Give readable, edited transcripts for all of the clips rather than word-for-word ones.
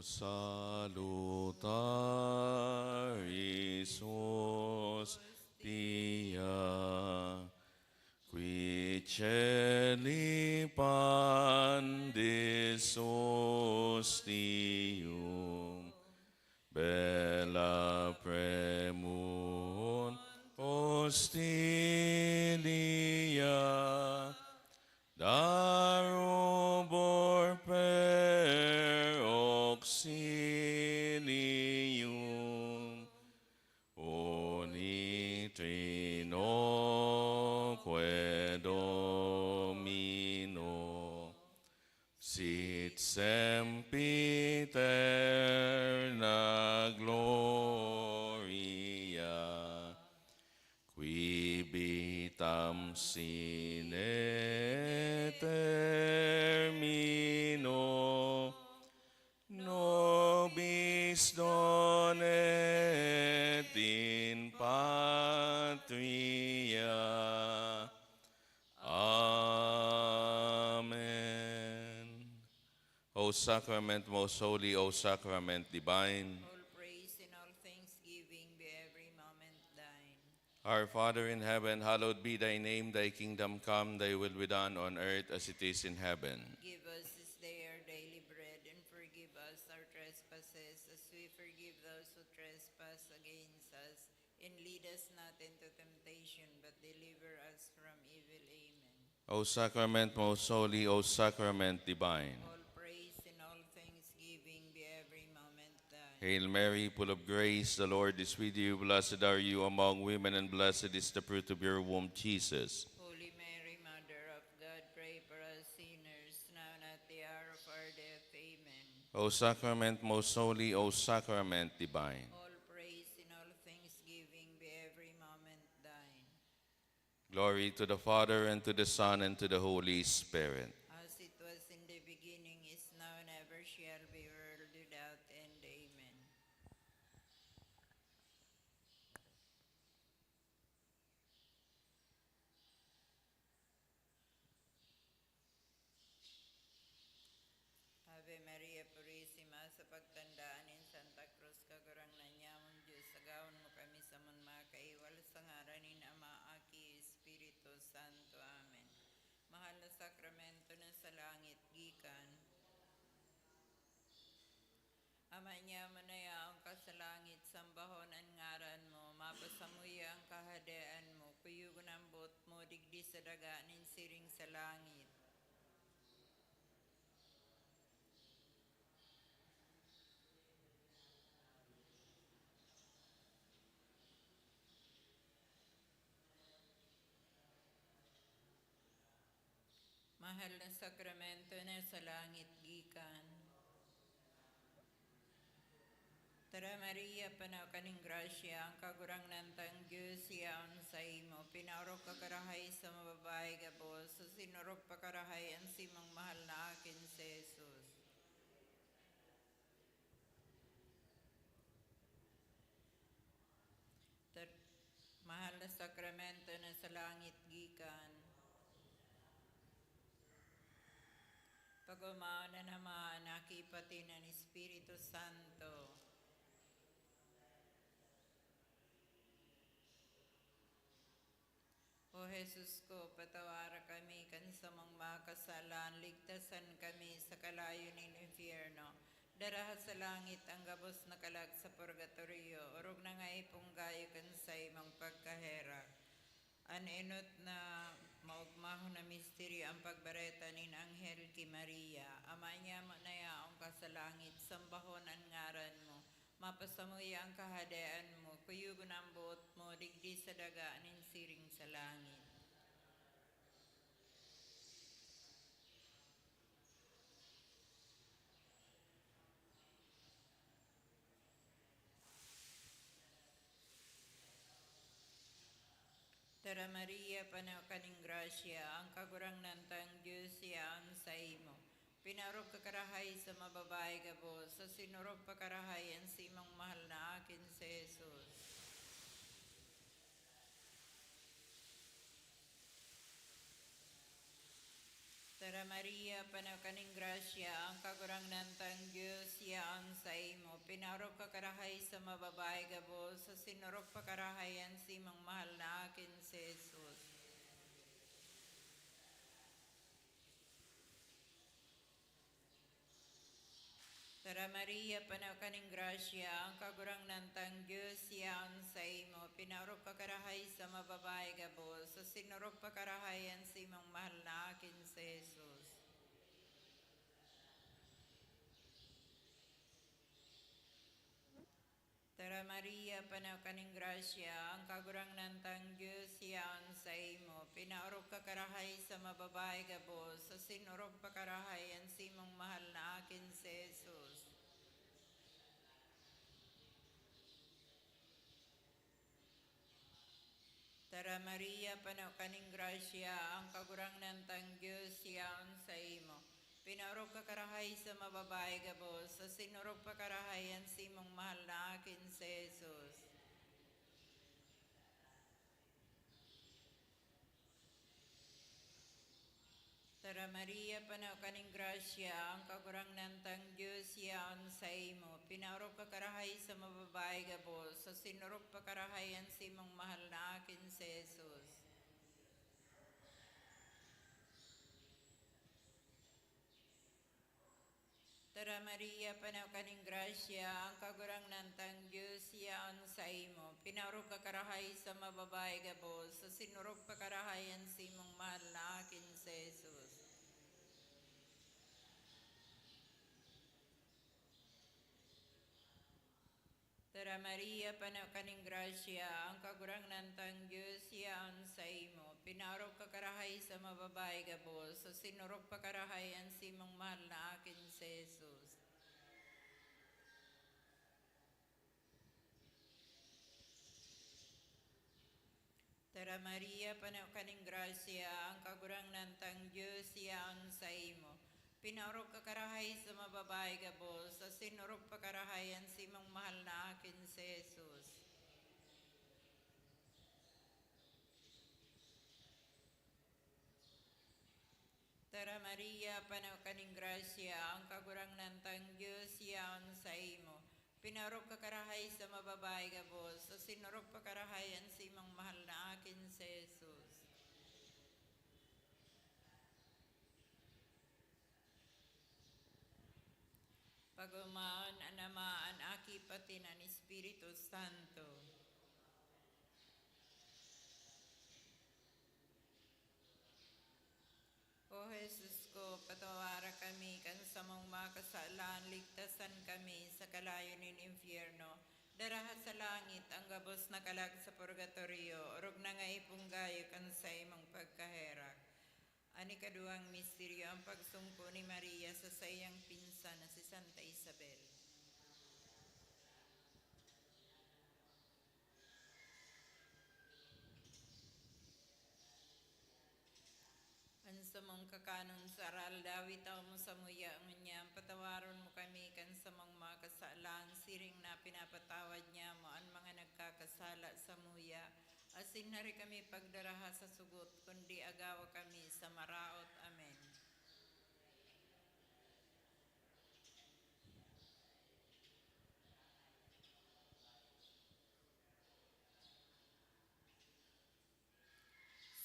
salutaris hostia, qui celi pandis ostium, bella premunt hostilia, darubor per auxilium, unitrinoque Domino, sit sempiterna gloria, qui vitam sine termino, nobis donet in patria. Amen. O sacrament most holy, O sacrament divine, All praise and all thanksgiving be every moment thine. our Father in heaven, hallowed be thy name, thy kingdom come, thy will be done on earth as it is in heaven. Give us this day our daily bread, and forgive us our trespasses, as we forgive those who trespass against us. And lead us not into temptation, but deliver us from evil. Amen. O sacrament most holy, O sacrament divine. All praise and all thanksgiving be every moment thine. Hail Mary, full of grace, the Lord is with you. Blessed are you among women, and blessed is the fruit of your womb, Jesus. Holy Mary, Mother of God, pray for us sinners, now and at the hour of our death. Amen. O sacrament most holy, O sacrament divine. All praise and all thanksgiving be every moment thine. Glory to the Father, and to the Son, and to the Holy Spirit. As it was in the beginning, is now, and ever shall be, world without end. Amen. Ave Maria Purissima, sa pagtandaan in Santa Cruz, kagurang na niyamong Diyos, sagawan mo kami sa mga kaiwal sa ngaran ni Ama, Aki, Espiritu Santo. Amen. Mahal na sakramento na sa langit, gikan. Ama niya manayaong ka sa langit, sambahon ang ngaran mo, mapasamuya ang kahadaan mo, kuyugon ang bot mo, digdi sa daga, ninsiring sa langit. Mahal na sakramento na sa langit, gikan. Tara Maria, panaw kaning grasya, ang kagurang nantang Diyos siyaon sa imo, pinaurok ka karahay sa mababae gabos, so sinurok pa karahay ang simang mahal na akin si Jesus. Mahal na sakramento na sa langit, gikan. Pag-umaon na naman, nakipati ng Espiritu Santo. O Jesus ko, patawara kami kan sa mga kasalan, ligtasan kami sa kalayo ng impyerno. Daraha sa langit ang gabos na kalag sa purgatorio, urog na nga ipunggayo kan sa imang pagkaherak. Aninot na maugmaho na misteryo ang pagbareta ni Anghel ki Maria. Ama niya manayaong ka sa langit, sambahon ang ngaran mo. Mapasamuya ang kahadaan mo, kuyugon ang buot mo, digdi sa daga, ninsiring sa langit. Tara Maria, panaw kaning grasya, ang kagurang nantang Diyos siya ang sa imo. Pinarog ka karahay sa mababae gabo, sa sinurog pa karahay ang simang mahal na akin si Jesus. Tara Maria, panaw kaning grasya, ang kagurang nantang Diyos, yaan sa imo. Pinarok ka karahay sa mababay gabo, sa sinurok pa karahayan si mang mahal na akin si Jesus. Tara Maria, panaw kaning grasya, ang kagurang nantang Diyos, yaan sa imo. Pinarok ka karahay sa mababay gabo, sa sinurok pa karahayan si mang mahal na akin si Jesus. Tara Maria, panaw kaning grasya, ang kagurang nantang Diyos, yaan sa imo. Pinaorok ka karahay sa mababay gabo, sa sinurok pa karahay ang simong mahal na akin si Jesus. Tara Maria, panaw kaning grasya, ang kagurang nantang Diyos, yaan sa imo. Pinaorok ka karahay sa mababay gabo, sa sinurok pa karahay ang simong mahal na akin si Jesus. Tara Maria, panaw kaning grasya, ang kagurang nantang Diyos, yaan sa imo. Pinaorok ka karahay sa mababay gabo, sa sinurok pa karahay ang simong mahal na akin si Jesus. Tara Maria, panaw kaning grasya, ang kagurang nantang Diyos, yaan sa imo. Pinaorok ka karahay sa mababay gabo, sa sinurok pa karahay ang simong mahal na akin si Jesus. Tara Maria, panaw kaning grasya, ang kagurang nantang Diyos, yaan sa imo. Pinarok ka karahay sa mababay gabo, sa sinurok pa karahay ang simong mahal na akin si Jesus. Tara Maria, panaw kaning grasya, ang kagurang nantang Diyos, yaan sa imo. Pinarok ka karahay sa mababay gabo, sa sinurok pa karahay ang simong mahal na akin si Jesus. Tara Maria, panaw kaning grasya, ang kagurang nantang Diyos, yaan sa imo. Pinarok ka karahay sa mababay gabo, sa sinurok pa karahay ang simong mahal na akin si Jesus. Pagumaan, Anama, an Aki, pati ng Espiritu Santo. O Jesus ko, patawara kami kan sa mong mga kasalaan, ligtasan kami sa kalayo ng impyerno. Daraha sa langit ang gabos na kalag sa purgatorio, orog na nga ipunggayo kan sa imong pagkaherak. Ani kaduang misteryo ang pagsungko ni Maria sa sayang pinsan na si Santa Isabel. Ang sa mong kakanon sa aral, dawit mo sa muya ang niya, patawaron mo kami kan sa mong mga kasalaan, siring na pinapatawad niya mo ang mga nagkakasala sa muya. Asin na rin kami pagdaraha sa sugot, kundi agawa kami sa maraot. Amen.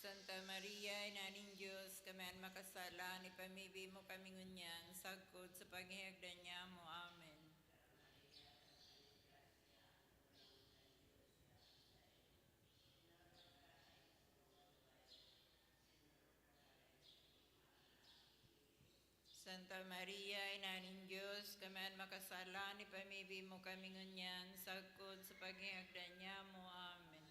Santa Maria, Inaning Diyos, kami ang makasala, ipamibi mo kami ngunyan, sagkod sa paghihagdan niya mo. Amen. Santa Maria, Inaning Diyos, kami ang makasala, ipamibi mo kami ngunyan, sagkod sa paghihagdan niya mo. Amen.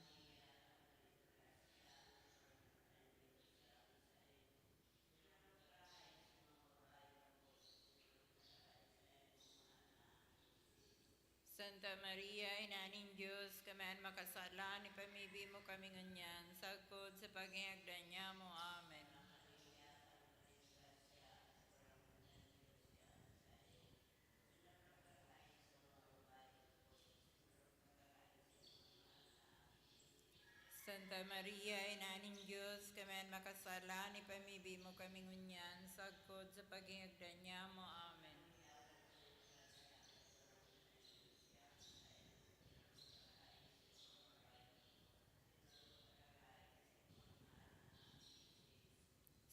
Santa Maria, Inaning Diyos, kami ang makasala, ipamibi mo kami ngunyan, sagkod sa paghihagdan niya mo. Amen. Santa Maria, Inaning Diyos, kami ang makasala, ipamibi mo kami ngunyan, sagkod sa paghihagdan niya mo. Amen.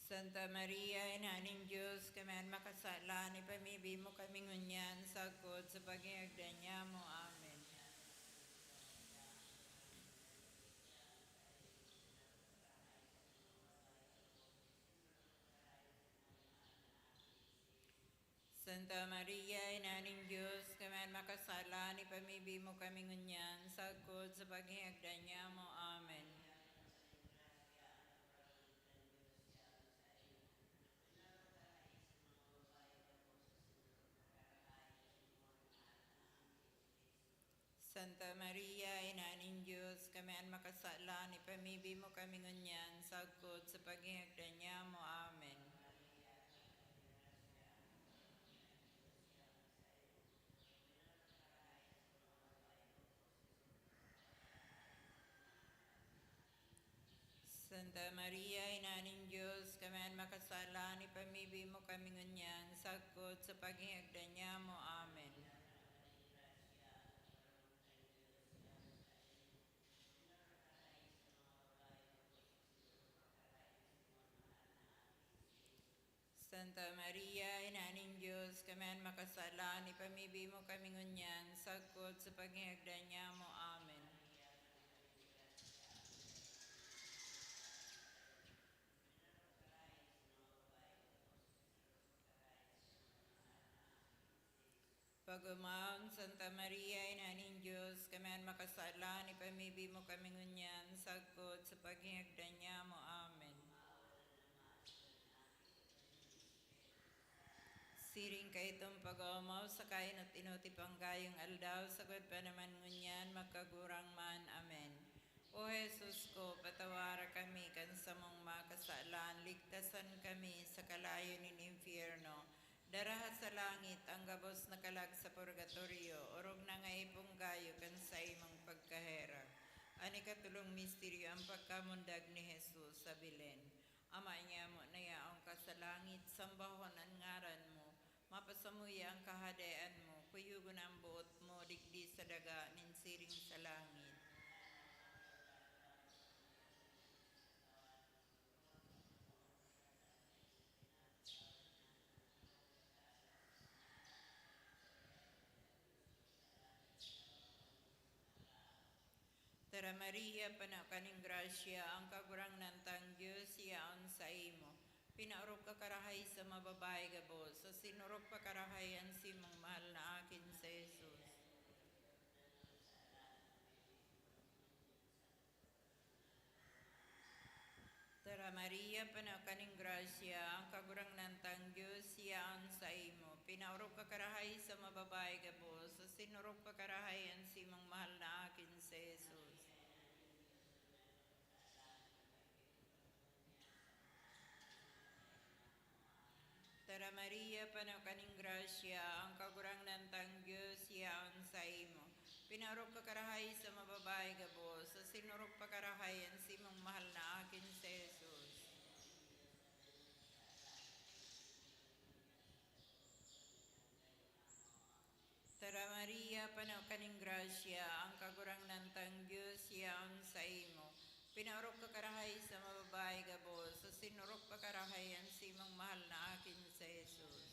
Santa Maria, Inaning Diyos, kami ang makasalan, ipamibi mo kami ngunyan, sagkod sa paghihagdan niya mo. Amen. Santa Maria, Inaning Diyos, kami ang makasalan, ipamibi mo kami ngunyan, sagkod sa paghihagdan niya mo. Amen. Santa Maria, Inaning Diyos, kami ang makasalan, ipamibi mo kami ngunyan, sagkod sa paghihagdan niya mo. Amen. Santa Maria, Inaning Diyos, kami ang makasalan, ipamibi mo kami ngunyan, sagkod sa paghihagdan niya mo. Amen. Santa Maria, Inaning Diyos, kami ang makasalan, ipamibi mo kami ngunyan, sagkod sa paghihagdan niya mo. Amen. Pagumahon, Santa Maria, Inaning Diyos, kami ang makasalan, ipamibi mo kami ngunyan, sagkod sa paghihagdan niya mo. Amen. Siring kay itong pag-umaw sa kain at inuti panggayong aldaw, sagod pa naman ngunyan, magkagurang man. Amen. O Jesus ko, patawara kami kan sa mong makasalan, ligtasan kami sa kalayo ng impyerno. Daraha sa langit ang gabos na kalag sa purgatorio, orog na nga ipong gayo kan sa imong pagkahera. Ani katulong misteryo ang pagkamundag ni Jesus sa Belen. Ama niya mo na yaong ka sa langit, sambahon ang ngaran mo. Mapasamuya ang kahadayaan mo, kuyugon ang buot mo, digdi sa daga, ninsiring sa langit. Tara Maria, panakaning grasya, ang kagurang nantang Diyos, yaon sa imo. Pinaurog ka karahay sa mababay gabos, sa sinurog pa karahayan si mong mahal na akin sa Jesus. Tara Maria, panakaning grasya, ang kagurang nantang Diyos, yaon sa imo. Pinaurog ka karahay sa mababay gabos, sa sinurog pa karahayan si mong mahal na akin sa Jesus. Tara Maria, panakaning grasya, ang kagurang nantang Diyos, yaon sa imo. Pinarog ka karahay sa mababay gabos, sa sinurog pa karahayan si mong mahal na akin sa Jesus. Tara Maria, panakaning grasya, ang kagurang nantang Diyos, yaon sa imo. Pinaurok ka karahay sa mababay gabos, sa sinurok pa karahayan si mong mahal na akin sa Jesus.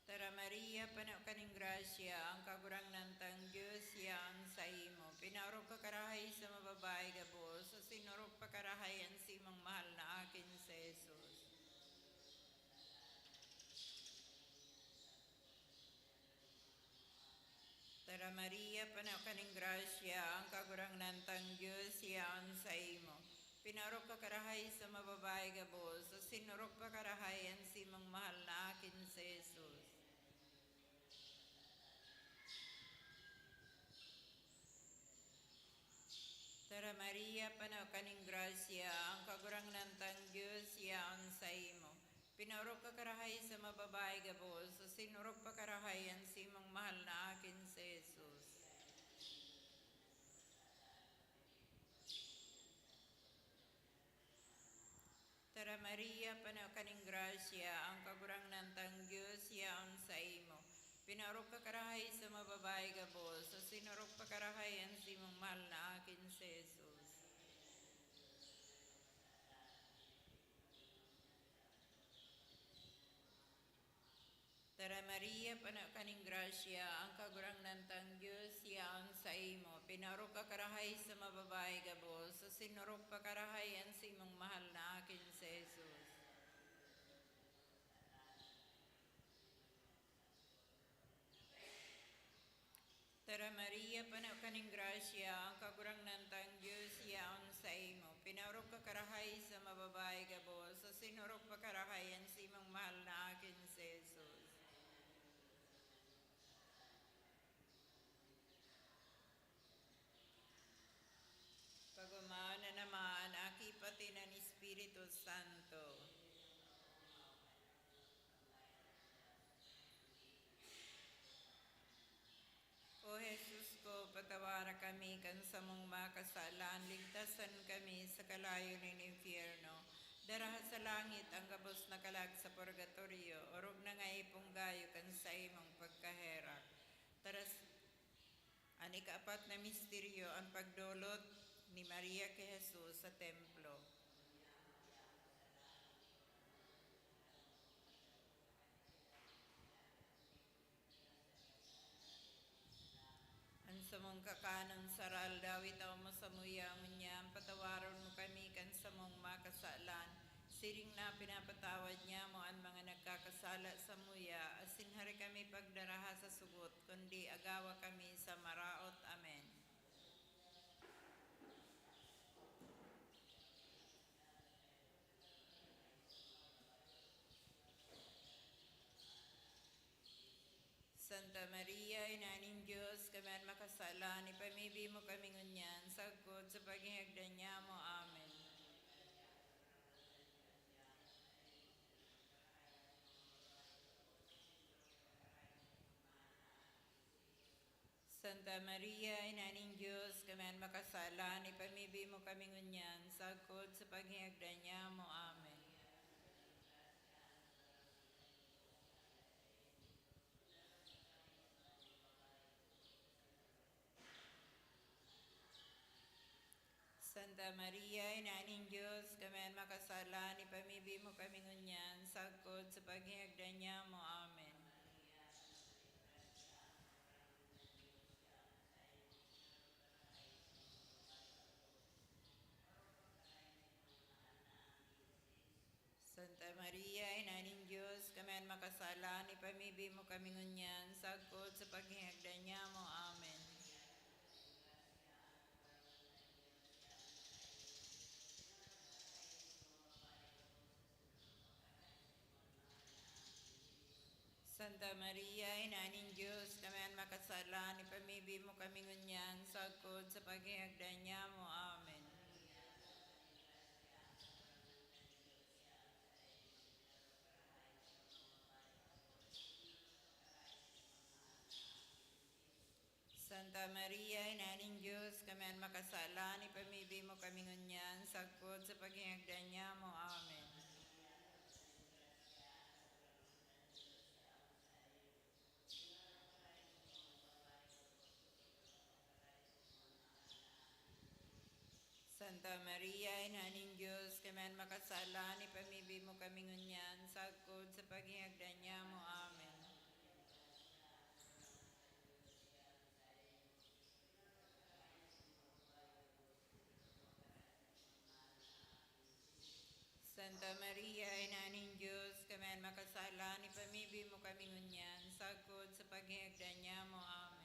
Tara Maria, panakaning grasya, ang kagurang nantang Diyos, yaon sa imo. Pinaurok ka karahay sa mababay gabos, sa sinurok pa karahayan si mong mahal na akin sa Jesus. Tara Maria, panakaning grasya, ang kagurang nantang Diyos, yaon sa imo. Pinarok ka karahay sa mababay gabos, sa sinurok pa karahayan si mong mahal na akin sa Jesus. Tara Maria, panakaning grasya, ang kagurang nantang Diyos, yaon sa imo. Pinarok ka karahay sa mababay gabos, sa sinurok pa karahayan si mong mahal na akin sa Jesus. Maria, panaw kaning grasya, ang kagurang nantang Diyos, yaon sa imo. Pinarok ka karahay sa mababae gabos, sa sinurok pa karahay ang simong mahal na akin si Jesus. Tara Maria, panaw kaning grasya, ang kagurang nantang Diyos, yaon sa imo. Pinarok ka karahay sa mababae gabos, sa sinurok pa karahay ang simong mahal na akin si Jesus. Tara Maria, panaw kaning grasya, ang kagurang nantang Diyos, yaon sa imo. Pinarok ka karahay sa mababae gabos, sa sinurok pa karahay ang simong mahal na akin si Jesus. Pagumana na naman, aki pati ng Espiritu Santo. O Jesus ko, patawara kami kan sa mong makasalaan, ligtasan kami sa kalayo ng impyerno. Daraha sa langit ang gabos na kalag sa purgatorio, orog na nga ipunggayo kan sa imong pagkaherak. Taras, ang ikaapat na misteryo, ang pagdulot ni Maria kay Jesus sa templo. Ang samong kakanon saral, dawit ako mo sa muyaman niya, patawaron mo kami kan sa mong makasalan. Siring na pinapatawad niya mo ang mga nagkakasala sa muya, asinhari kami pagdaraha sa sugot, kundi agawa kami sa maraot. Amen. Santa Maria, Inaning Diyos, kami ang makasalan, ipamibi mo kami ngunyan, sagkod sa paghihagdan niya mo. Amen. Santa Maria, Inaning Diyos, kami ang makasalan, ipamibi mo kami ngunyan, sagkod sa paghihagdan niya mo. Amen. Santa Maria, Inaning Diyos, kami ang makasalan, ipamibi mo kami ngunyan, sagkod sa paghihagdan niya mo. Amen. Santa Maria, Inaning Diyos, kami ang makasalan, ipamibi mo kami ngunyan, sagkod sa paghihagdan niya mo. Amen. Santa Maria, Inaning Diyos, kami ang makasalan, ipamibi mo kami ngunyan, sagkod sa paghihagdan niya mo. Amen. Santa Maria, Inaning Diyos, kami ang makasalan, ipamibi mo kami ngunyan, sagkod sa paghihagdan niya mo. Amen. Santa Maria, Inaning Diyos, kami ang makasalan, ipamibi mo kami ngunyan, sagkod sa paghihagdan niya mo. Amen. Santa Maria, Inaning Diyos, kami ang makasalan, ipamibi mo kami ngunyan, sagkod sa paghihagdan niya mo. Amen.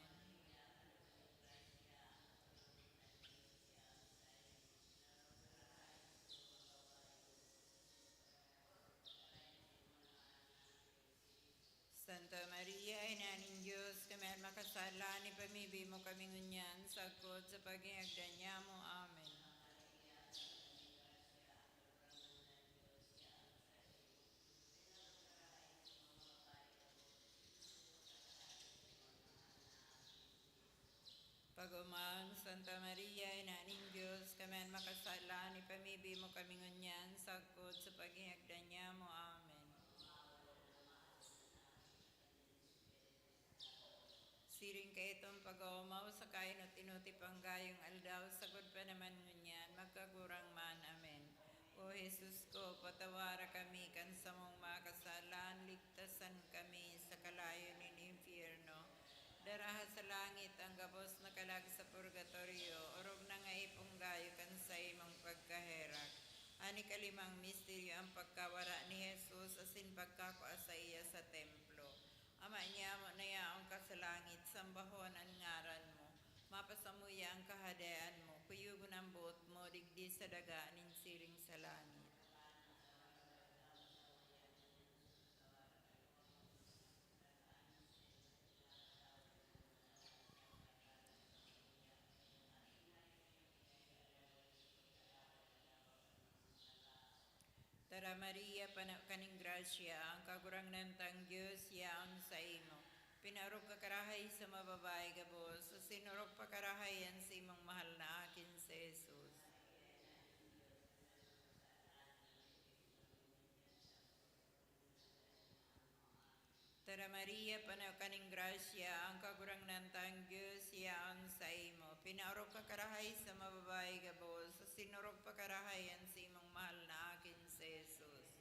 Santa Maria, Inaning Diyos, kami ang makasalan, ipamibi mo kami ngunyan, sagkod sa paghihagdan niya mo. Amen. Pagumang Santa Maria, Ina ng Diyos, kami makasalan, ipamibi mo kami ngunyan, sagkod sa paghihagdan niya mo. Amen. Siring ka itong pag-umaw sa kain at inuti panggayong aldaw, sagod pa naman ngunyan, magkagurang man. Amen. O Jesus ko, patawara kami kan sa mong makasalan, ligtasan kami sa kalayo ng impyerno. Daraha sa langit ang gabos na kalag sa purgatorio, orog na nga ipunggayo kan sa imong pagkaherak. Ani kalimang misteryo ang pagkawara ni Jesus asin pagkakua sa iya sa templo. Ama niya mo na yaong ka sa langit, sambahon ang ngaran mo. Mapasamuya ang kahadayaan mo, kuyugon ang buot mo, digdi sa daga nin siring sa langit. Tara Maria, kaning grasya, ang kagurang nantang Diyos, yaon sa imo. Pinarog ka karahay sa mababae gabos, sa sinurog pa karahayan sa imong mahal na akin sa Jesus. Tara Maria, kaning grasya, ang kagurang nantang Diyos, yaon sa imo. Pinarog ka karahay sa mababae gabos, sa sinurog pa karahayan sa imong mahal na akin sa Jesus.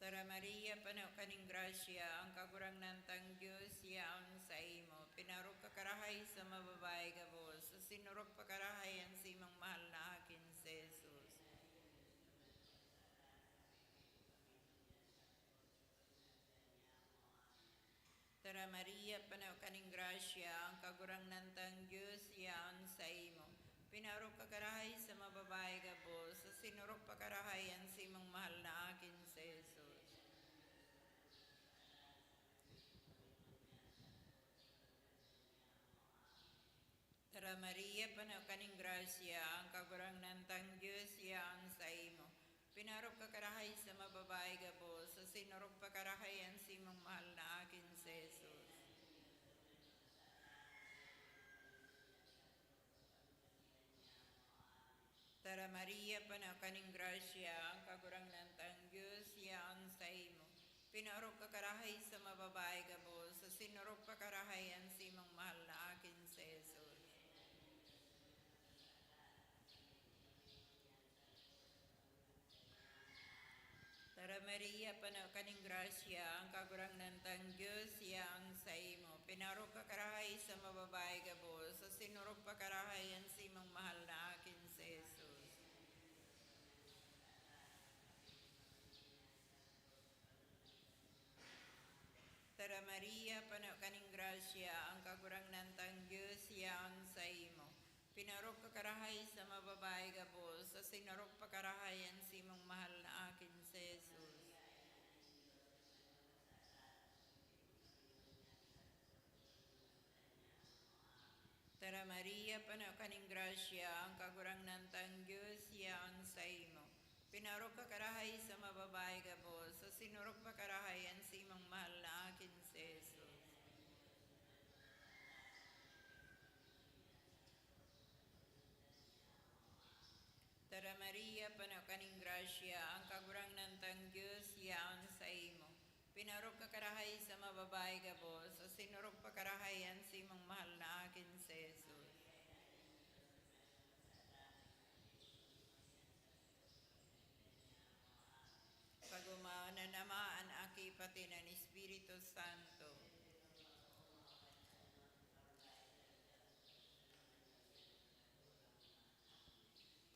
Tara Maria, kaning grasya, ang kagurang nantang Diyos, yaon sa imo. Pinarog ka karahay sa mababae gabos, sa sinurog pa karahayan sa imong mahal na akin sa Jesus. Tara Maria, kaning grasya, ang kagurang nantang Diyos, yaon sa imo. Pinarog ka karahay sa mababae gabos, sa sinurog pa karahayan sa imong mahal na akin sa Jesus. Tara Maria, kaning grasya, ang kagurang nantang Diyos, yaon sa imo. Pinarog ka karahay sa mababae gabos, sa sinurog pa karahayan sa imong mahal na akin sa Jesus. Tara Maria, kaning grasya, ang kagurang nantang Diyos, yaon sa imo. Pinarog ka karahay sa mababae gabos, sa sinurog pa karahayan sa imong mahal na akin sa Jesus. Tara Maria, kaning grasya, ang kagurang nantang Diyos, yaon sa imo. Pinarog ka karahay sa mababae gabos, sa sinurog pa karahayan sa imong mahal na akin sa Jesus. Tara Maria, kaning grasya, ang kagurang nantang Diyos, yaon sa imo. Pinarog ka karahay sa mababae gabos, sa sinurog pa karahayan sa imong mahal na akin sa Jesus. Tara Maria, kaning grasya, ang kagurang nantang Diyos, yaon sa imo. Pinarog ka karahay sa mababae gabos, sa sinurog pa karahayan sa imong mahal na akin sa Jesus. Tara Maria, kaning grasya, ang kagurang nantang Diyos, yaon sa imo. Pinarog ka karahay sa mababae gabos, sa sinurog pa karahayan sa imong mahal na akin sa Jesus. Pagumaan na namaan aki pati ng Espiritu Santo.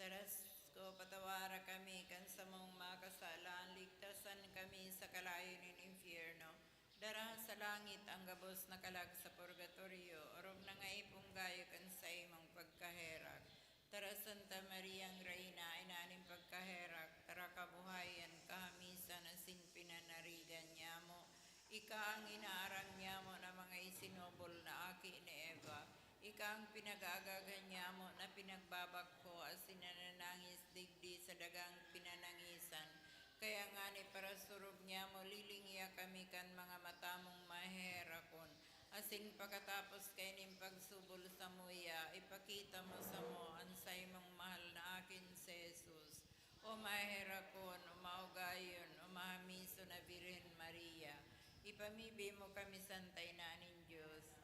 Taras ko patawara kami kan sa mong makasalaan, ligtasan kami sa kalayo ng impyerno. Dara sa langit ang gabos na kalag sa purgatorio, orog na nga ipunggayo kan sa imong pagkaherak. Tara Santa Maria ang Reina, inaning pagkaherak, tara kabuhayan kahamisan asin pinanarigan niya mo. Ika ang inaarang niya mo na mga isinobol na aki ni Eva. Ika ang pinag-aagagan niya mo na pinagbabak ko as sinananangis digdi sa dagang pinanangisan. Kaya nga ni para surog niya mo lilingiyak kami kan mga matamong maherakon. Asin pagkatapos kay ning pagsubol sa muya, ipakita mo sa mo ang sa imong mahal na akin si Jesus. O maherakon, o maugayon, o mahamiso na Birhen Maria, ipamibi mo kami santay na ning Diyos.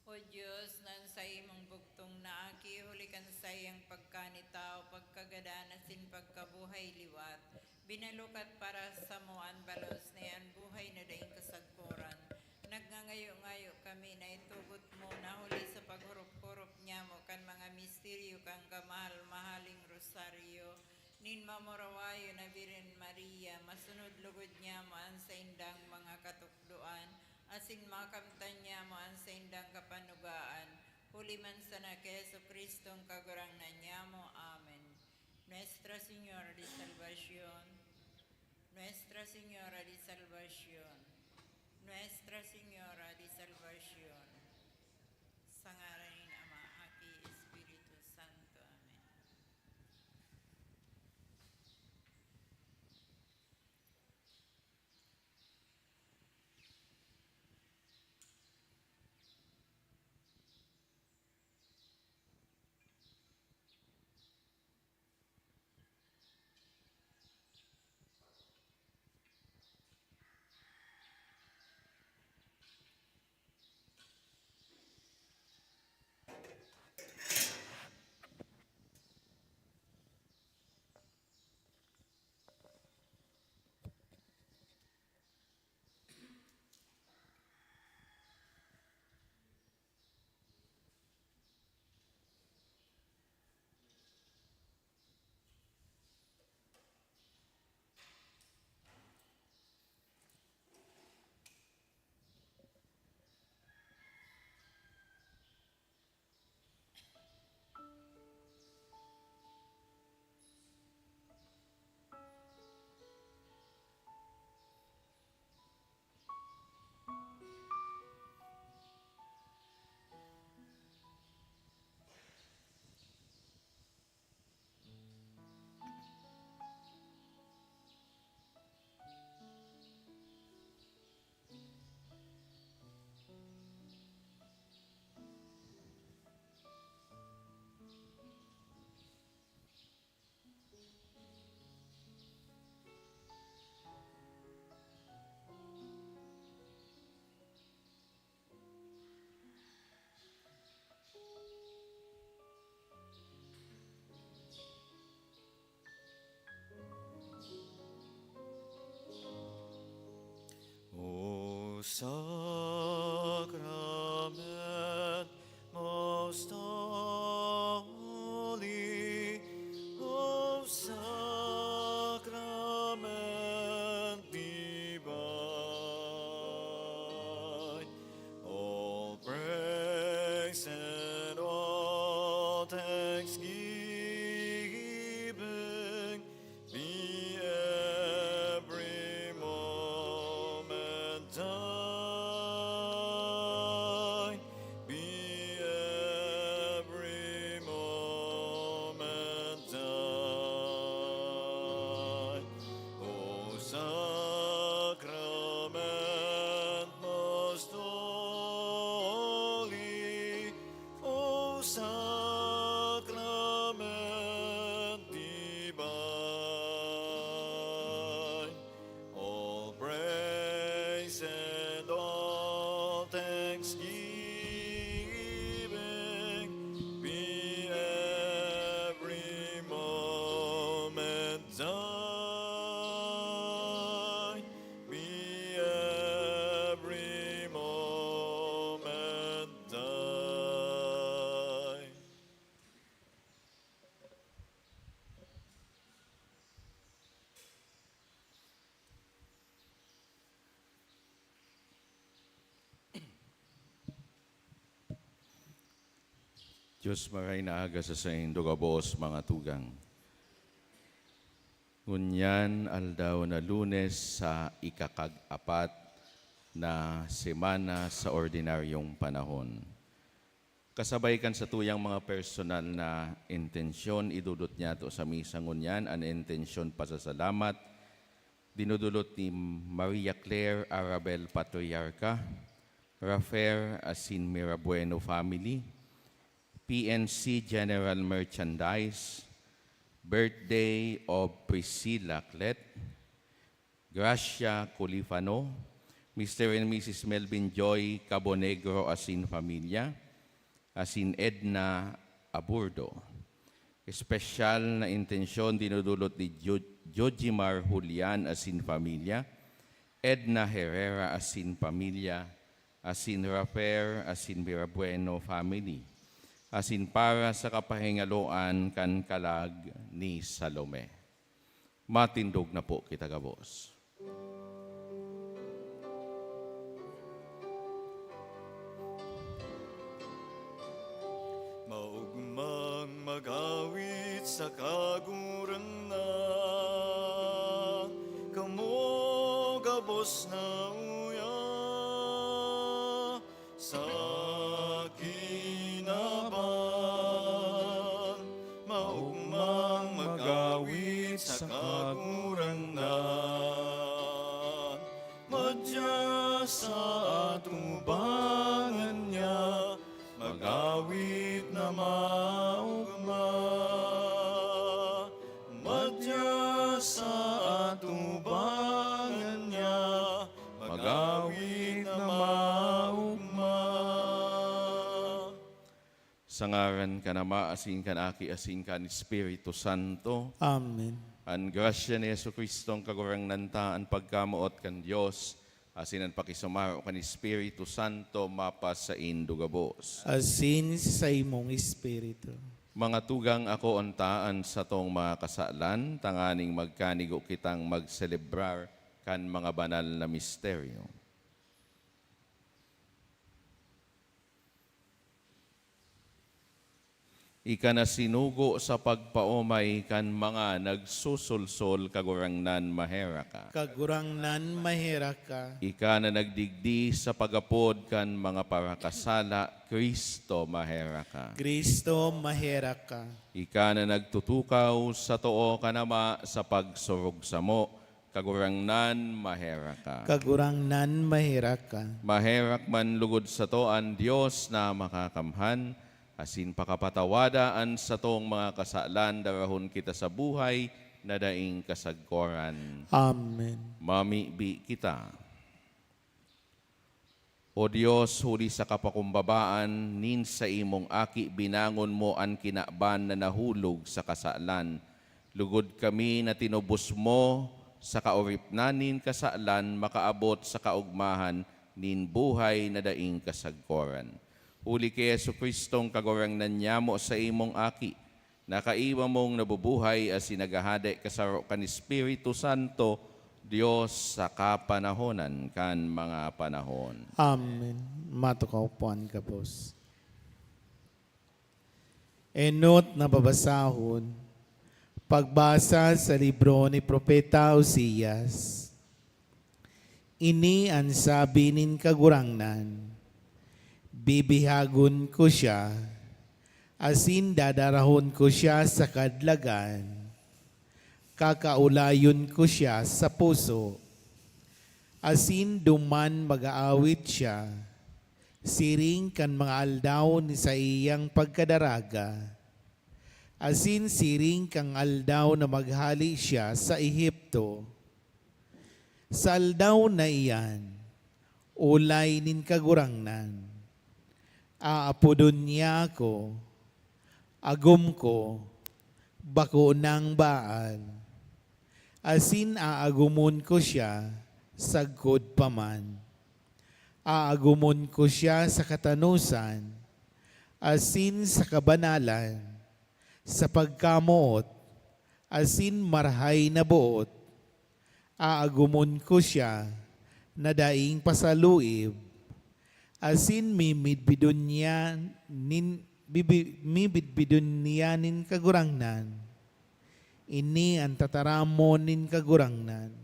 O Diyos, nan sa imong bugtong na aki, hulikan sa iyang pagkanitao, pagkagadanas sin pagkabuhay liwat. Binalukat para sa mo ang balos na yan, buhay na daing kasagpuran. Nagngangayo-ngayo kami na itugot mo na huli sa paghurup-hurup niya mo kan mga misteryo kang kamahal-mahaling rosaryo. Nin mamurawayo na Birhen Maria, masunod lugod niya mo ang sa indang mga katukduan. Asin makamtan niya mo ang sa indang kapanugaan. Huli man sana kay Jesu Kristong kagurang na niya mo. Amen. Nuestra Señora de Salvación, Nuestra Señora de Salvación, Nuestra Señora de Salvación. Sa ngalan ni Ama, Aki, Espiritu Santo. Amen. O sacrament most holy, O sacrament divine, all praise and all thanksgiving be every moment thine, be every moment thine. O sacrament most holy, O sacrament divine, all praise and all thanksgiving be every moment thine, be every moment thine. Diyos maray na aga sa saing dugabos mga tugang. Ngunyan aldaw na Lunes sa ikakag-apat na semana sa ordinaryong panahon. Kasabay kan sa tuyang mga personal na intensyon, idudot niya to sa misa ngunyan, an intensyon pasasalamat, dinudulot ni Maria Claire Arabel Patriarca, Rafael Asin Mirabueno family, PNC General Merchandise, birthday of Priscilla Clet, Gracia Colifano, Mr. and Mrs. Melvin Joy Cabonegro Asin Familia, Asin Edna Aburdo. Espesyal na intensyon dinudulot ni Jojimar Julian Asin Familia, Edna Herrera Asin Familia, Asin Rafael Asin Mirabueno family, asin para sa kapahingaloan kan kalag ni Salome. Matindog na po kita gabos. Maugmang magawit sa kagurang na kamo gabos na uya sa kinaban. Maugmang magawit sa kagurang na madya sa atubangan niya magawit na maugma, madya sa atubangan niya, magawit na maugma. Sa ngaran ka nama, asin kan aki, asin kan Espiritu Santo, Amen. an grasya ni Yesu Kristo ang kagurang nanta, ang pagkamuot kan Diyos, asin ang pakisumaro kan Espiritu Santo, mapas sa indugabos. Asin sa imong espiritu. Mga tugang ako ontaan sa tong mga kasalan, tanganing magkanigo kitang magselebrar kan mga banal na misteryo. Ika na sinugo sa pagpaomay kan mga nagsusulsol kagurangnan maheraka. Kagurangnan mahera ka. Ika na nagdigdi sa pagapod kan mga parakasala, Kristo maheraka. Kristo mahera ka. Ika na nagtutukaw sa too kanama sa pagsurog sa mo, kagurangnan maheraka. Kagurangnan mahera ka. Maherak man lugod sa to ang Diyos na makakamhan, asin pakapatawadaan sa tong mga kasalan darahon kita sa buhay na daing kasagkoran. Amen. Mamibi kita. O Diyos, huli sa kapakumbabaan, nin sa imong aki binangon mo ang kinaban na nahulog sa kasalan. Lugod kami na tinubos mo sa kauripnanin kasalan, makaabot sa kaugmahan, nin buhay na daing kasagkoran. Uli kay Yesu Kristong kagurangnan niya mo sa imong aki, nakaiwa mong nabubuhay as sinagahade kasaro kan Espiritu Santo, Diyos sa kapanahonan kan mga panahon. Amen. Matukaw puan ka, boss. Enot na babasahon, pagbasa sa libro ni Propeta Osias. Ini ang sabi nin kagurangnan, bibihagon ko siya, asin dadarahon ko siya sa kadlagan, kakaulayon ko siya sa puso, asin duman mag-aawit siya, siring kan mga aldaw ni sa iyang pagkadaraga, asin siring kang aldaw na maghali siya sa Ehipto. Sa aldaw na iyan, ulay nin kagurangnan, aapodon niya ako, agum ko, bako ng baal. Asin aagumon ko siya, sagkod paman. Aagumon ko siya sa katanusan, asin sa kabanalan, sa pagkamuot, asin marhay na buot. Aagumon ko siya, na daing pasaluib, asin mimidbidon niya nin kagurangnan. Ini ang tataramon nin kagurangnan.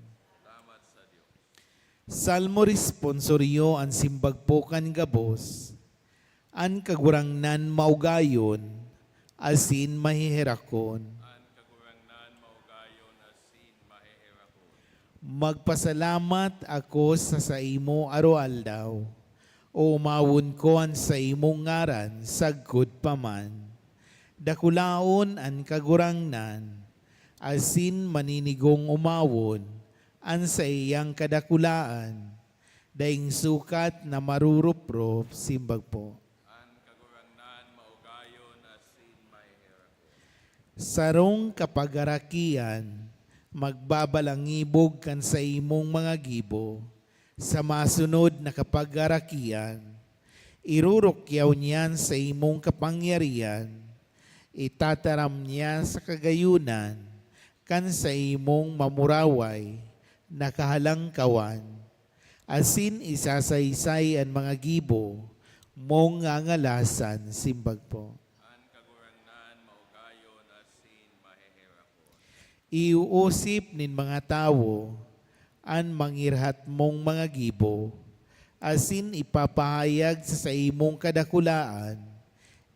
Salmo responsoryo ang simbagpokan gabos. an kagurangnan maugayon, asin mahihirakon. Magpasalamat ako sa imo araw-aldaw, o umawon ko an sa imong ngaran, sagkod paman. Dakulaon an kagurangnan, asin maninigong umawon, an sa iyang kadakulaan, daing sukat na maruruprop, simbag po. Sarong kapagarakian, magbabalangibog kan sa imong mga gibo, sa masunod na kapagarakian, irurukyaw niyan sa imong kapangyarihan, itataram niya sa kagayunan, kan sa imong mamuraway, nakahalangkawan, asin isasaysay ang mga gibo, mong ngangalasan, simbag po. Iuusip nin mga tao, an mangirhat mong mga gibo, asin ipapahayag sa imong kadakulaan,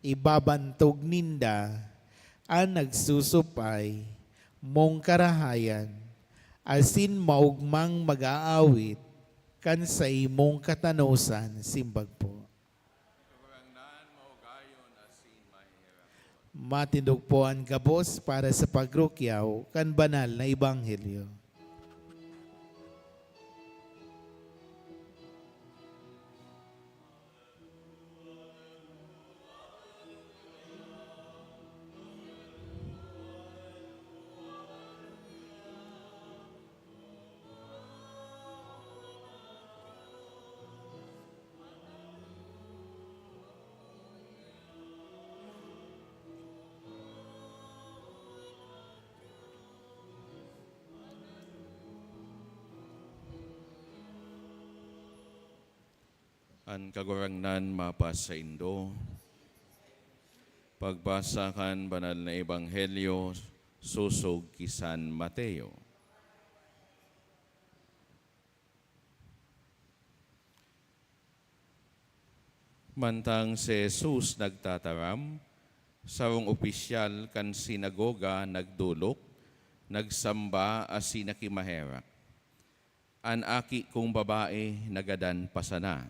ibabantog ninda, an nagsusupay, mong karahayan, asin maugmang mag-aawit, kan sa imong katanosan, simbag po. Matindog po ang kabos para sa pagrukyaw kan banal na ebanghelyo. An kagurangnan mapas sa Indo. Pagbasa kan banal na ebanghelyo susog kisan Mateo. Mantang si Jesus nagtataram, sarong opisyal kan sinagoga nagdulok, nagsamba asi nakimaherak. An aki kong babae nagadan pasana.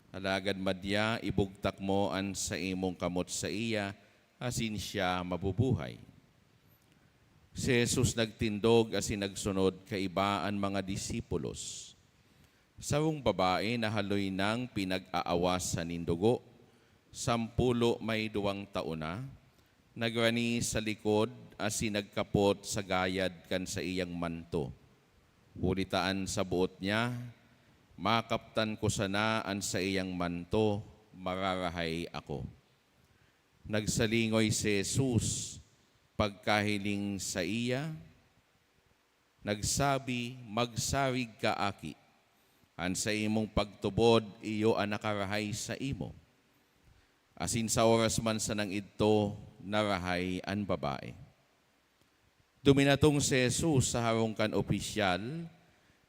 Alagad madya, ibugtak mo an sa imong kamot sa iya, asin siya mabubuhay. Si Jesus nagtindog asin nagsunod kaibaan mga disipulos. Sarong babae na haloy ng pinag-aawas sa nindugo, 10 may 2 taon na, nagrani sa likod asin nagkapot sa gayad kan sa iyang manto. Hulitaan sa buot niya, makaptan ko sanaan sa iyang manto, mararahay ako. Nagsalingoy si Jesus, pagkahiling sa iya, nagsabi, magsarig ka aki, an sa imong pagtubod, iyo ang nakarahay sa imo. Asin sa oras man sa nang ito, narahay ang babae. Duminatong si Jesus sa harungkan opisyal,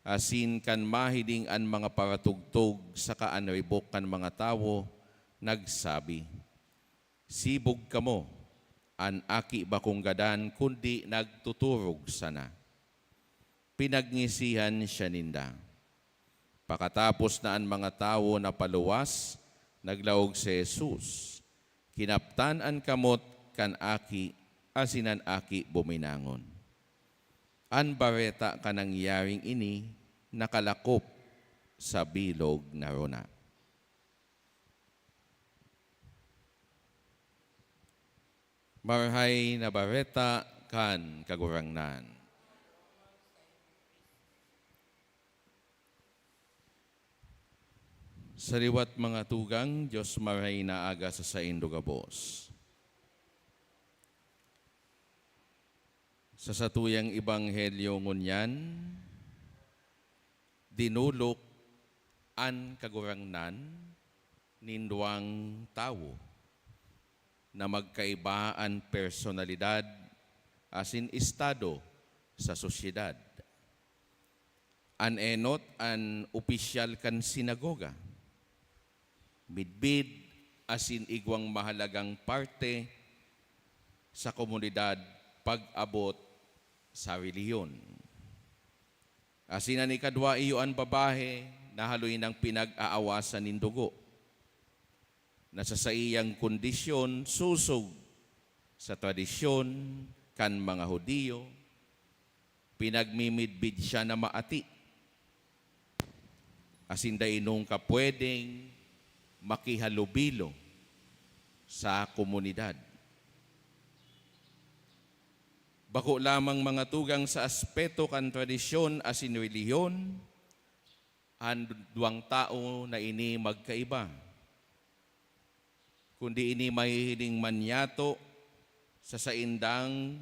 asin kan mahiling an mga paratugtog sa kaanribok kan mga tao, nagsabi, sibog kamo, an aki bakong gadan, kundi nagtuturog sana. Pinagnisihan siya ninda. Pakatapos na ang mga tao na paluwas, naglaog si Jesus. Kinaptan an kamot kan aki, asin an aki buminangon. An bareta kanangyaring ini, nakalakop sa bilog na rona. Marhay na bareta kan kagurangnan. Sa liwat mga tugang, Diyos marhay na aga sa saindo gabos. Sa satuyang ebanghelyo ngunyan, dinulok an kagurangnan ninduang tao na magkaiba ang personalidad asin estado sa sosyedad. An enot an opisyal kan sinagoga. Midbid asin igwang mahalagang parte sa komunidad pag-abot sa reliyon. Asin ni kadwa iyo ang babae na haloy ng pinag-aawasan nin dugo, na sa iyang kondisyon susog sa tradisyon kan mga Hudiyo, pinagmimidbid siya na maati. Asin da inong kapwedeng makihalubilo sa komunidad. Bako lamang mga tugang sa aspeto kan tradisyon asin reliyon, ang duwang tao na ini magkaiba. Kundi ini mahihiling manyato sa saindang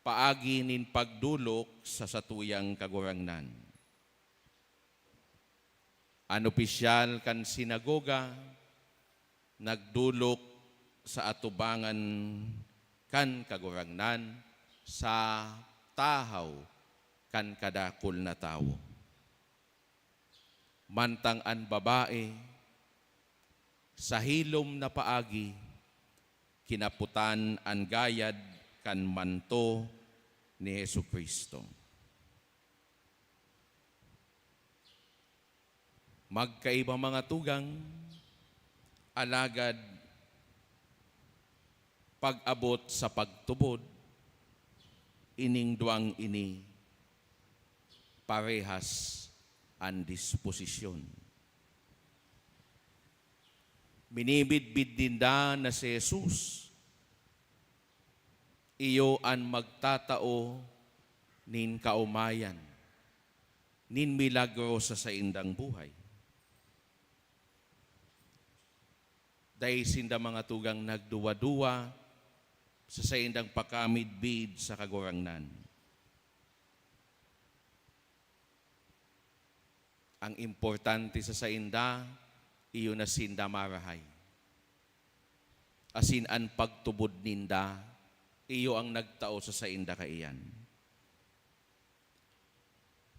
paagi nin pagdulok sa satuyang kagurangnan. An opisyal kan sinagoga, nagdulok sa atubangan kan kagurangnan sa tahaw kan kadakol na tao. Mantang an babae, sa hilom na paagi, kinaputan an gayad kan manto ni Jesucristo. Magkaiba mga tugang, alagad pag-abot sa pagtubod, ining duang ini parehas ang disposisyon. Minibidbid din da na si Jesus, iyo ang magtatao nin kaumayan, nin milagro sa saindang buhay. Dahil sinda mga tugang nagduwa-duwa sa saindang pakamidbid sa kagurangnan. Ang importante sa sainda, iyo na sinda marahay. Asin an pagtubod ninda, iyo ang nagtao sa sainda kaiyan.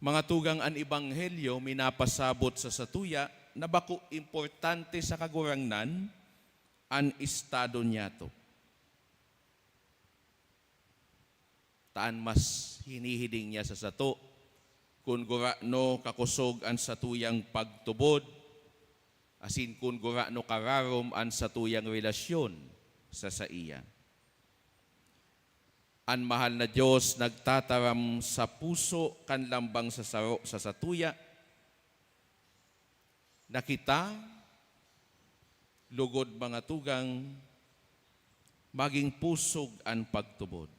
Mga tugang an ebanghelyo minapasabot sa satuya na bako importante sa kagurangnan an estado niyato. Taan mas hinihiling niya sa sato, kung gurano kakusog ang satuyang pagtubod, asin kung gurano kararom ang satuyang relasyon sa iya. Ang mahal na Diyos nagtataram sa puso kan lambang sa satuya, na kita, lugod mga tugang, maging pusog ang pagtubod.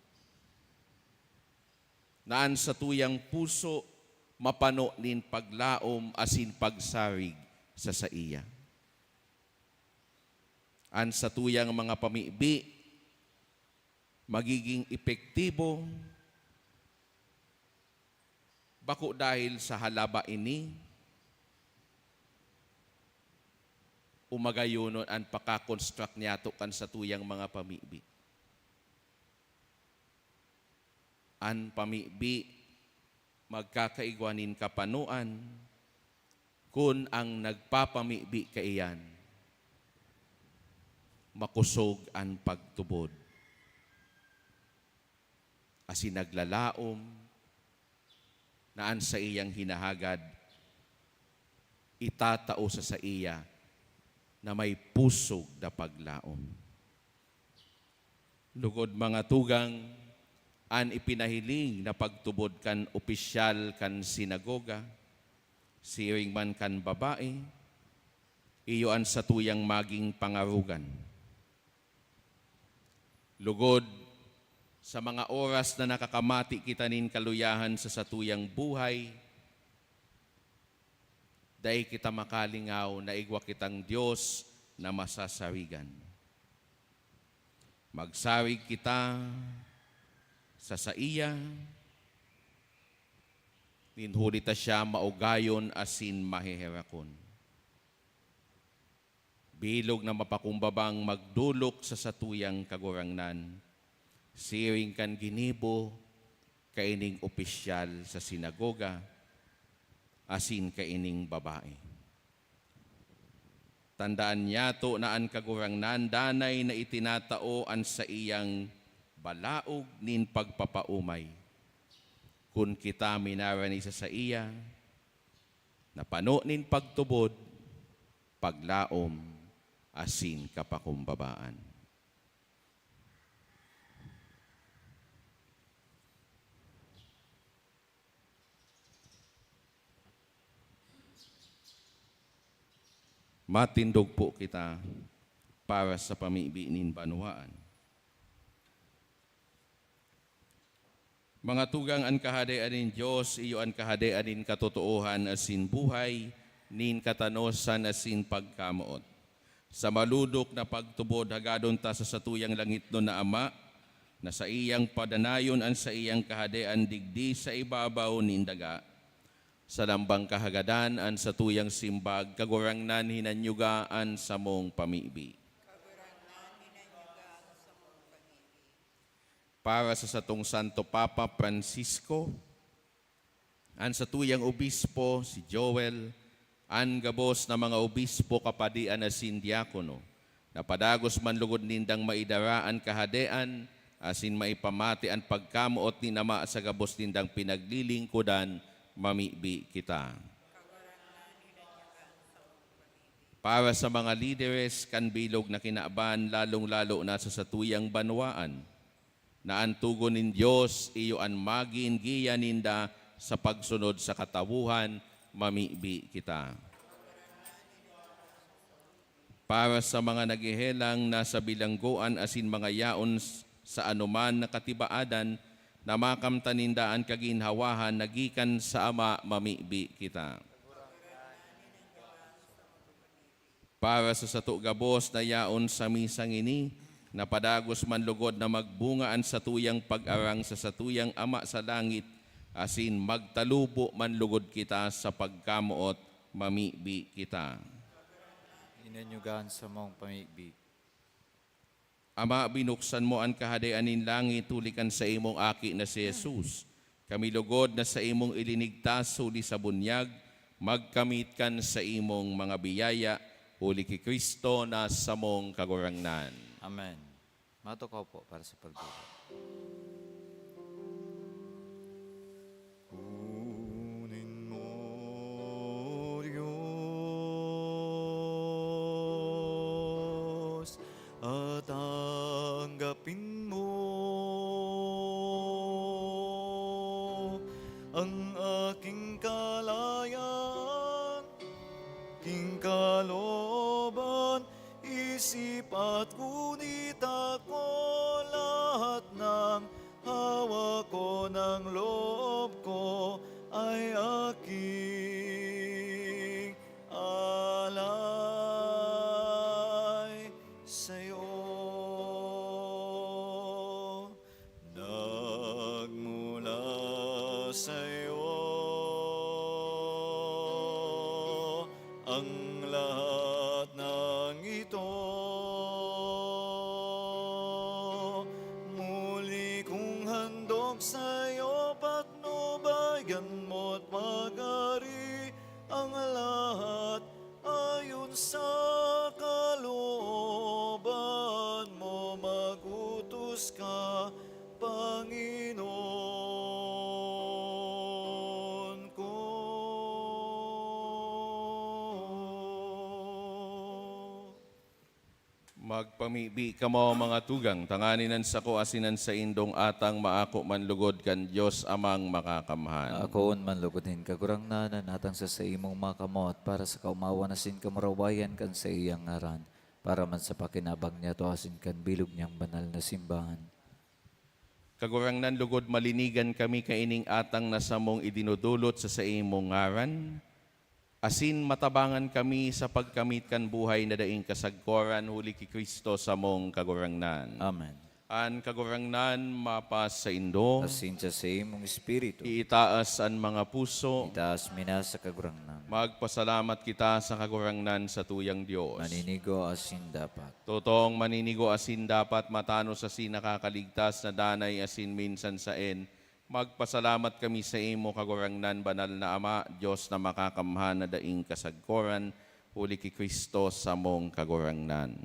Naan sa tuyang puso, mapano nin paglaom asin pagsarig sa iya. An sa tuyang mga pamibi, magiging epektibo, bako dahil sa halaba ini, umagayunon ang pakakonstruct niyato kan sa tuyang mga pamibi. An pamibi, magkakaigwanin kapanuan, kung ang nagpapamibi kaiyan, makusog ang pagtubod. Asin naglalaom, naan sa iyang hinahagad, itatao sa iya, na may pusog na paglaom. Lugod mga tugang, an ipinahiling na pagtubod kan opisyal kan sinagoga, siring man kan babae, iyo an satuyang maging pangarugan. Lugod sa mga oras na nakakamati kita nin kaluyahan sa satuyang buhay, dahil kita makalingaw na igwa kitang Diyos na masasarigan. Magsarig kita sa iya, ninhulita siya maugayon asin mahiherakon. Bilog na mapakumbabang magdulok sa satuyang kagurangnan, siring kan ginibo, kaining opisyal sa sinagoga, asin kaining babae. Tandaan niya to na ang kagurangnan danay na itinatao an sa iyang balaog nin pagpapaumay. Kun kita minarani sa iya, napano nin pagtubod, paglaom, asin kapakumbabaan. Matindog po kita para sa pamibinin banwaan. Mga tugang an kahadian nin Diyos, iyo an kahadian nin katotoohan asin buhay, nin katanosan asin pagkamoot. Sa maludok na pagtubod hagadon ta sa satuyang langit no na Ama, na sa iyang padanayon an sa iyang kahadian digdi sa ibabaw nin daga. Sa lambang kahagadan an sa tuyang simbag, kagurangnan hinanyugaan sa mong pamibi. Para sa satong Santo Papa Francisco, an sa tuyang obispo si Joel, an gabos na mga obispo kapadian asin diakono, napadagos man lugod nindang maidaraan kahadean, asin maipamati ang pagkamuot ni Ama sa gabos nindang pinaglilingkudan, mamibi kita. Para sa mga lideres kan bilog na kinaaban, lalong-lalo na sa satuyang banwaan, na ang tugon nin Diyos iyo ang magin giya ninda sa pagsunod sa katawuhan, mamibi kita. Para sa mga nagihelang nasa bilangguan asin mga yaon sa anuman na katibaadan, na makamtanindaan kaginhawahan nagikan sa Ama, mamibi kita. Para sa sato gabos na yaon sa misang ini, na padagos man lugod na magbungaan sa tuyang pag-arang sa satuyang Ama sa langit, asin magtalubo man lugod kita sa pagkamuot, mamibi kita. Inanyugan sa mong pamibig. Ama, binuksan mo ang kahadian nin langit, tulikan sa imong aki na si Jesus. Kami lugod na sa imong ilinigtas, huli sa bunyag, magkamit kan sa imong mga biyaya, huli ki Kristo na sa mong kagurangnan. Amen. Matukaw po para sa pagbuhat. Kunin mo, Diyos, at tanggapin mo ang aking kalayaan, aking kalooban, isip at ngunit ako lahat ng hawak ko ng loob ko ay aking alay sa'yo. Nagmula sa'yo ang lahat ng ito. Muli kong handog sa'yo, patnubayan mo't pag-ari ang lahat ayon sa kalooban mo. Magutos ka, Panginoon ko. Magpamibi ka mo mga tugang, tanganinan sa ko asinan sa indong atang maako man lugod kan Diyos amang makakamhan. Akoon man lugodin kagurangnanan atang sa imong makamot para sa kaumawan asin kamarawayan kan sa iyang ngaran, para man sa pakinabang niya to asin kan bilog niyang banal na simbahan. Kagurangnan lugod malinigan kami kaining atang na samong idinudulot sa imong ngaran. Asin matabangan kami sa pagkamit kan buhay na daing kasagkoran, huli ki Kristo sa mong kagurangnan. Amen. An kagurangnan mapas sa indo, Asin sa imong espiritu, iitaas an mga puso, itaas mina sa kagurangnan. magpasalamat kita sa kagurangnan sa tuyang Diyos. Maninigo asin dapat. Totong maninigo asin dapat matano sa sinakakaligtas na danay asin minsan saen. Magpasalamat kami sa imo kagurangnan, banal na Ama, Diyos na makakamhan na daing kasagkoran, uli ki Kristo sa mong kagurangnan.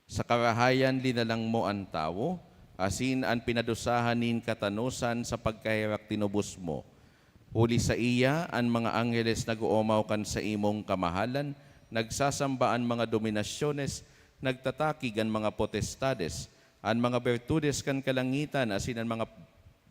Sa karahayan linalang mo ang tao, asin ang pinadusahan nin katanusan sa pagkahirak tinubos mo. Huli sa iya, ang mga angheles nag-uumaw kan sa imong kamahalan, nagsasambaan mga dominasyones, nagtatakig ang mga potestades, ang mga bertudes kan kalangitan, asin ang mga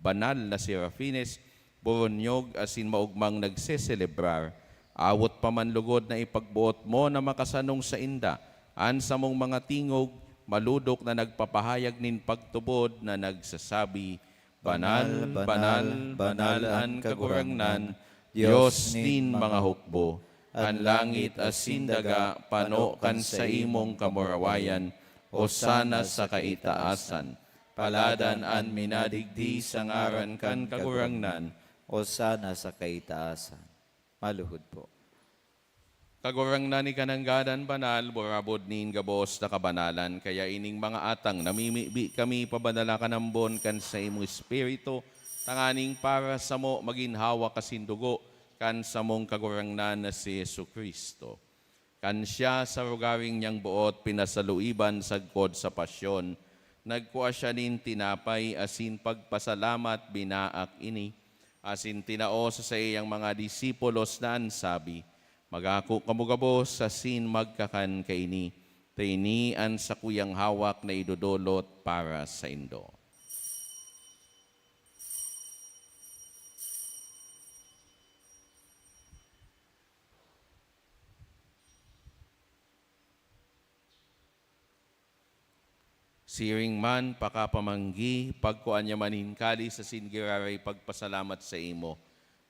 banal na serafines, boronyog, asin maugmang nagseselebrar. Awot pa man lugod na ipagbuot mo na makasanong sa inda, an sa mong mga tingog, maludok na nagpapahayag nin pagtubod na nagsasabi, Banal, banal, banal an kagurangnan, Diyos nin mga hukbo, an langit asin daga, pano kan sa imong kamurawayan, o sana sa kaitaasan. Paladan an minadigdi sa ngaran kan kagurangnan, O sana sa kaitaasan. Maluhod po. Kagurangnan ni kananggadan banal, borabod nin gabos na kabanalan, kaya ining mga atang namimibi kami pabanala kanambon kan sa imong espiritu, tanganing para sa mo maginhawa kasindugo kan sa mong kagurangnan na si Yesu Kristo. Kan siya sa rugaring niyang buot pinasaluiban sagkod sa pasyon, nagkuha siya nin tinapay asin pagpasalamat binaak ini, asin tinao sa iyang mga disipulos na ansabi, Magako kamugabos asin magkakan kaini, taini an sa kuyang hawak na idudulot para sa indo. Siring man, pakapamanggi, pagkuan niya maninkali sa singiraray pagpasalamat sa imo.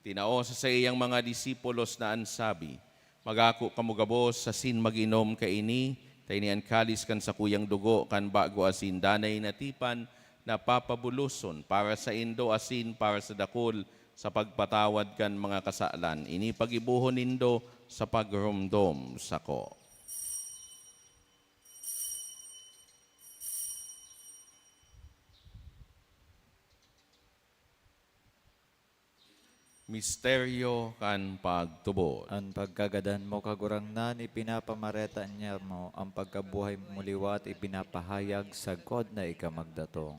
Tinao sa iyang mga disipulos na ansabi, Magako kamugabos sa sin maginom kaini, tainian kalis kan sa kuyang dugo, kan bago asin danay na tipan, na papabuluson para sa indo asin para sa dakol, sa pagpatawad kan mga kasalan. Ini pagibuhon nindo sa pagrumdom sako. Misteryo kan pagtubod. Ang pagkagadan mo kagurangnan, ipinapamareta niya mo ang pagkabuhay muliwat, ipinapahayag sa God na ikamagdatong.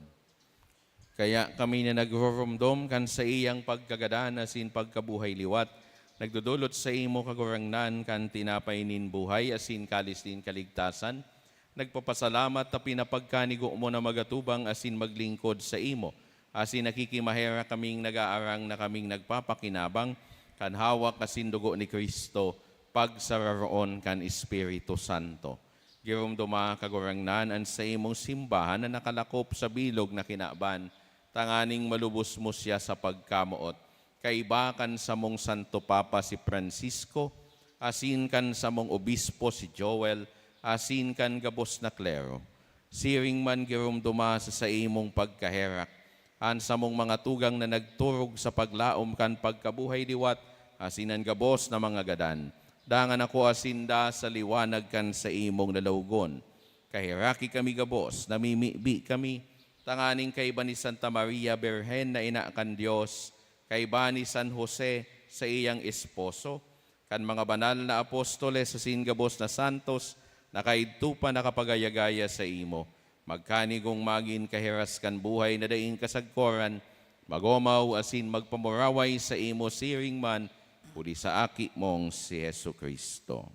Kaya kami na nagrurumdom kan sa iyang pagkagadan asin pagkabuhay liwat, nagdudulot sa imo kagurangnan kan tinapay nin buhay asin kalis nin kaligtasan, nagpapasalamat na pinapagkanigo mo na magatubang asin maglingkod sa imo, asin nakikimahera kaming nag-aarang na kaming nagpapakinabang, kan hawak asin dugo ni Kristo, pagsararoon kan Espiritu Santo. Girumduma kagurangnan an sa imong simbahan na nakalakop sa bilog na kinaban, tanganing malubos mo siya sa pagkamuot. Kaibakan sa mong Santo Papa si Francisco, asin kan sa mong obispo si Joel, asin kan gabos na klero. Siring man girumduma sa imong pagkaherak, an sa mong mga tugang na nagturog sa paglaom kan pagkabuhay liwat, asinan gabos na mga gadan. Dangan ako asinda sa liwanag kan sa imong nalawgon. Kahiraki kami gabos, namimibi kami, tanganing kaiba ni Santa Maria Berhen na ina kan Diyos, kaiba ni San Jose sa iyang esposo, kan mga banal na apostoles sa singabos na santos, na kaidto pa nakapagayagaya sa imo. Magkanigong magin kahiras kan buhay na daing kasagkoran, magomaw asin magpamuraway sa imo siring man, uli sa aki mong si Yesu Kristo.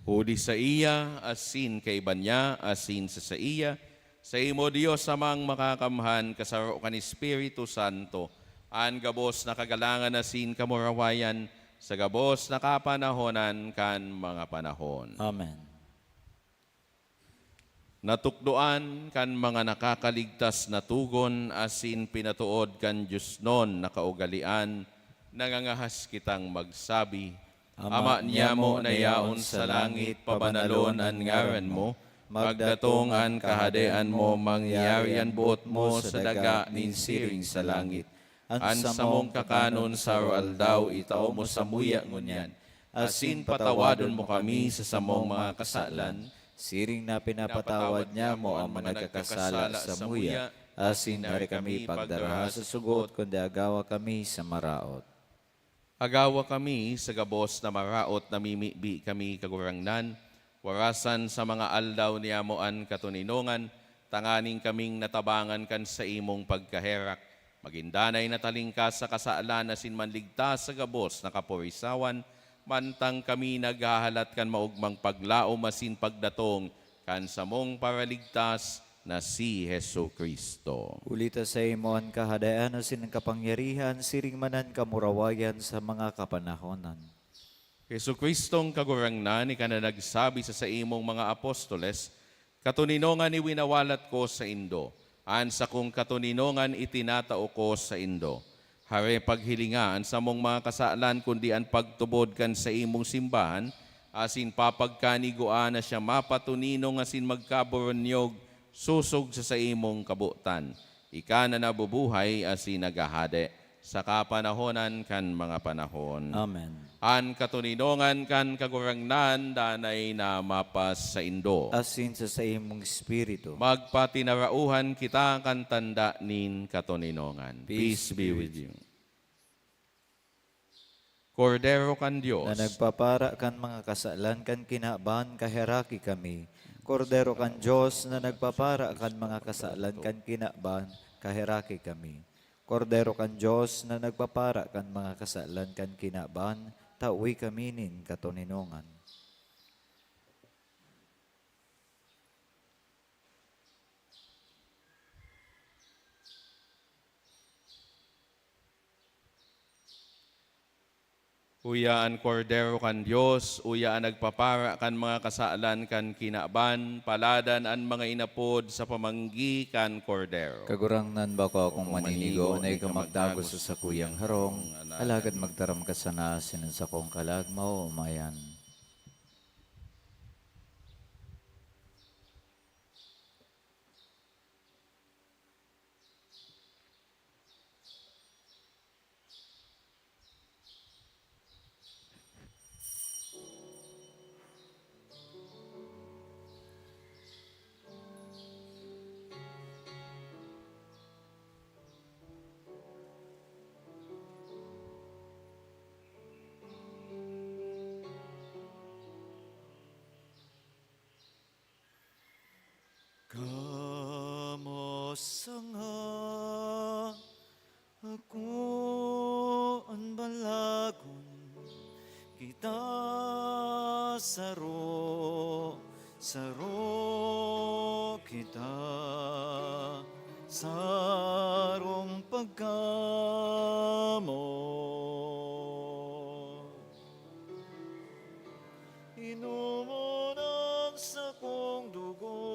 Uli sa iya, asin kay banya, asin sa iya, sa imo Diyos amang makakamhan, kasaro kan Espiritu Santo, an gabos na kagalangan asin kamurawayan, sa gabos na kapanahonan kan mga panahon. Amen. Natukdoan kan mga nakakaligtas na tugon, asin pinatuod kan Diyos non na kaugalian, nangangahas kitang magsabi, Ama niya mo na yaon sa langit, pabanalon ang ngaran mo, magdatong ang kahadean mo, mangyari ang buot mo sa daga nin siring sa langit. An sa mong kakanon sa aldaw, itao mo sa muya ngunyan, asin patawadon mo kami sa samong mga kasalan, Siring na pinapatawad niya mo ang mga nagkakasala sa muya, Asin hari kami pagdara sa sugot, kundi agawa kami sa maraot. Agawa kami sa gabos na maraot na mimibi kami kagurangnan, warasan sa mga aldaw ni amoan katuninongan, tanganing kaming natabangan kan sa imong pagkaherak. Magindanay na talingka sa kasaalan na sinmanligtas sa gabos na kaporisawan, mantang kami naghahalat kan maugmang paglao masin pagdatong kan samong paraligtas na si Hesu Kristo. Ulita sa imoan kahadayan o sinang kapangyarihan, siringmanan kamurawayan sa mga kapanahonan. Hesu Kristong kagurangnan, ika na nagsabi sa imong mga apostoles, katuninongan ni winawalat ko sa Indo, an sa kong katuninongan itinatao ko sa Indo. Hare paghilingaan sa mong mga kasaalan, kundi ang pagtubod kan sa imong simbahan, asin papagkaniguan na siya mapatuninong asin magkaboronyog, susog sa imong kabutan. Ika na nabubuhay asin nagahade sa kapanahonan kan mga panahon. Amen. An katuninongan kan kagurangnan danay na mapas sa Indo. Asin sa imong espiritu. Magpatinarauhan kita kan tanda nin katuninongan. Peace be with you. Kordero kan Diyos, Na nagpapara kan mga kasalan kan kinaban, kaheraki kami. Kordero kan Diyos na nagpapara kan mga kasalan kan kinaban, kaheraki kami. Kordero kan Diyos na nagpapara kan mga kasalan kan kinaban, tawi kami nin katuninongan. uyaan kordero kan Diyos, uyaan nagpapara kan mga kasaalan kan kinaban, paladan an mga inapod sa pamanggi kan kordero. Kagurangnan ba ko akong maninigo na ikaw magdagos sa sakuyang harong, alagad magtaram ka sana sinan sa kong kalag maumayan. Kamusta nga ako ang balagon, kita saro kita sarong pagkamot. Inumonan sa kong dugo,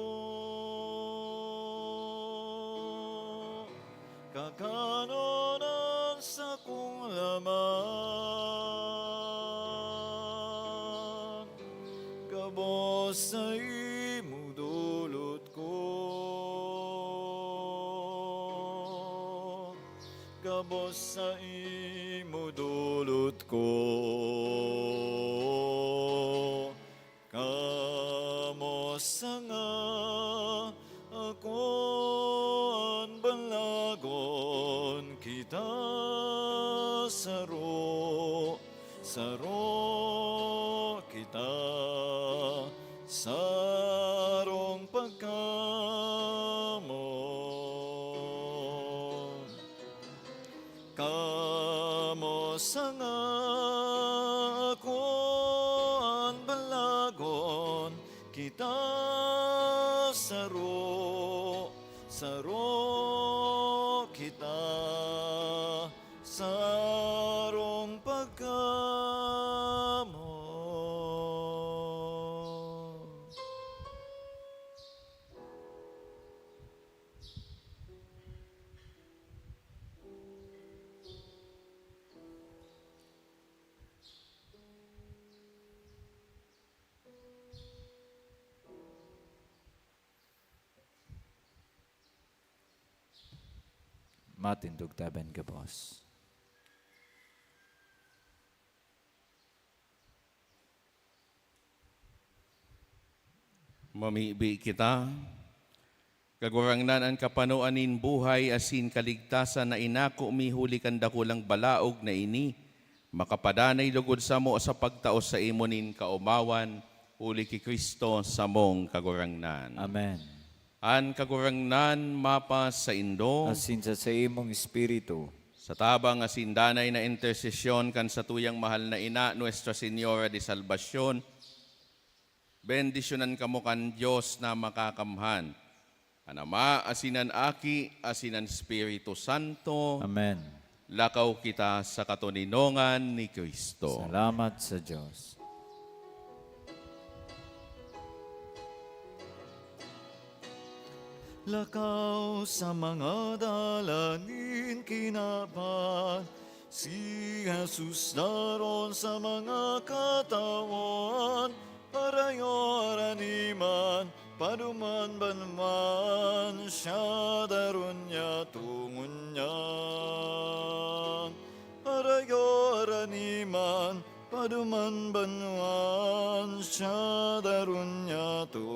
kakanonan sa kong laman, kabos sa imo dulot ko, kabos sa imo dulot ko. Kamusta nga ako ang balagon, kita saro kita sarong pagkamot. Kamusta nga ako ang balagon, kita saro kita sarong pagkamot. Matindog taban ka, boss. Mamibi kita, Kagurangnan ang kapanuanin buhay asin kaligtasan na inako mi huli kan dakulang balaog na ini. Makapadanay lugod sa mo sa pagtaos sa imonin kaumawan, huli ki Kristo sa mong kagurangnan. Amen. An kagurangnan mapas sa indo, Asin sa imong espiritu. sa tabang asindanay na intersesyon kan sa tuyang mahal na ina, Nuestra Señora de Salvacion, bendisyonan kamo kan Diyos na makakamhan. Anama, asinan aki, asinan Espiritu Santo, Amen. lakaw kita sa katuninongan ni Kristo. Salamat sa Diyos. Lakaw sa mga dalangin kinaban, si Jesus naroon sa mga katawan, parayo araniman, paduman banman, siya daron niya tungon niya. Parayo araniman, paduman banman, siya daron niya tungon